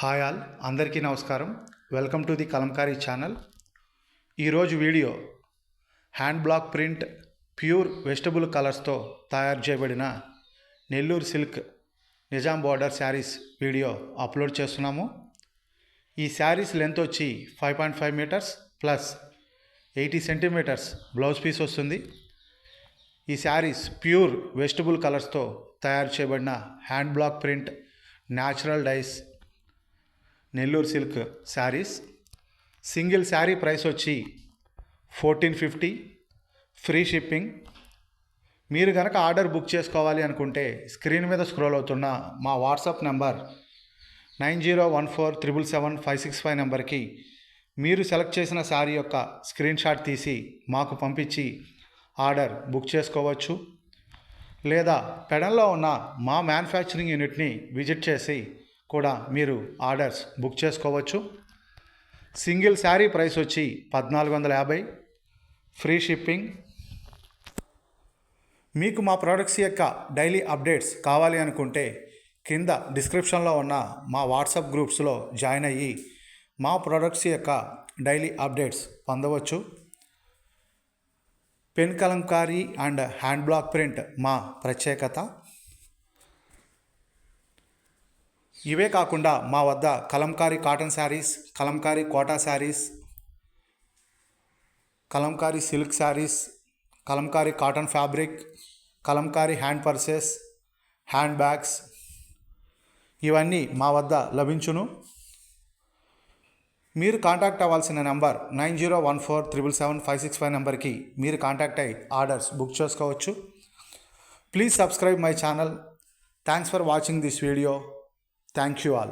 Hi all, అందరికీ నమస్కారం. Welcome to the Kalamkari channel. ఈరోజు video hand block print pure vegetable కలర్స్తో తయారు చేయబడిన Nellore silk Nizam border saris video upload చేస్తున్నాము. ఈ శారీస్ లెంత్ వచ్చి 5.5 metres plus 80 centimetres blouse piece వస్తుంది. ఈ శారీస్ ప్యూర్ వెజిటబుల్ కలర్స్తో తయారు చేయబడిన hand block print natural dyes Nellore silk saris. Single sari price వచ్చి 1450, ఫ్రీ షిప్పింగ్. మీరు కనుక ఆర్డర్ బుక్ చేసుకోవాలి అనుకుంటే స్క్రీన్ మీద స్క్రోల్ అవుతున్న మా వాట్సాప్ నెంబర్ 9014777565 నెంబర్కి మీరు సెలెక్ట్ చేసిన శారీ యొక్క స్క్రీన్ షాట్ తీసి మాకు పంపించి ఆర్డర్ బుక్ చేసుకోవచ్చు. లేదా పెడన్లో ఉన్న మా మ్యానుఫ్యాక్చరింగ్ యూనిట్ని విజిట్ చేసి కూడా మీరు ఆర్డర్స్ బుక్ చేసుకోవచ్చు. సింగిల్ శారీ ప్రైస్ వచ్చి 1450, ఫ్రీ షిప్పింగ్. మీకు మా ప్రోడక్ట్స్ యొక్క డైలీ అప్డేట్స్ కావాలి అనుకుంటే కింద డిస్క్రిప్షన్లో ఉన్న మా వాట్సాప్ గ్రూప్స్లో జాయిన్ అయ్యి మా ప్రోడక్ట్స్ యొక్క డైలీ అప్డేట్స్ పొందవచ్చు. Pen Kalamkari and hand block print మా ప్రత్యేకత. ఇవే కాకుండా మా వద్ద Kalamkari cotton sarees, Kalamkari Kota sarees, Kalamkari silk sarees, Kalamkari cotton fabric, Kalamkari hand purses, hand bags ఇవన్నీ మా వద్ద లభించును. మీరు కాంటాక్ట్ అవ్వాల్సిన నెంబర్ 9014777565 నెంబర్కి మీరు కాంటాక్ట్ అయ్యి ఆర్డర్స్ బుక్ చేసుకోవచ్చు. Please subscribe my channel. Thanks for watching this video. Thank you all.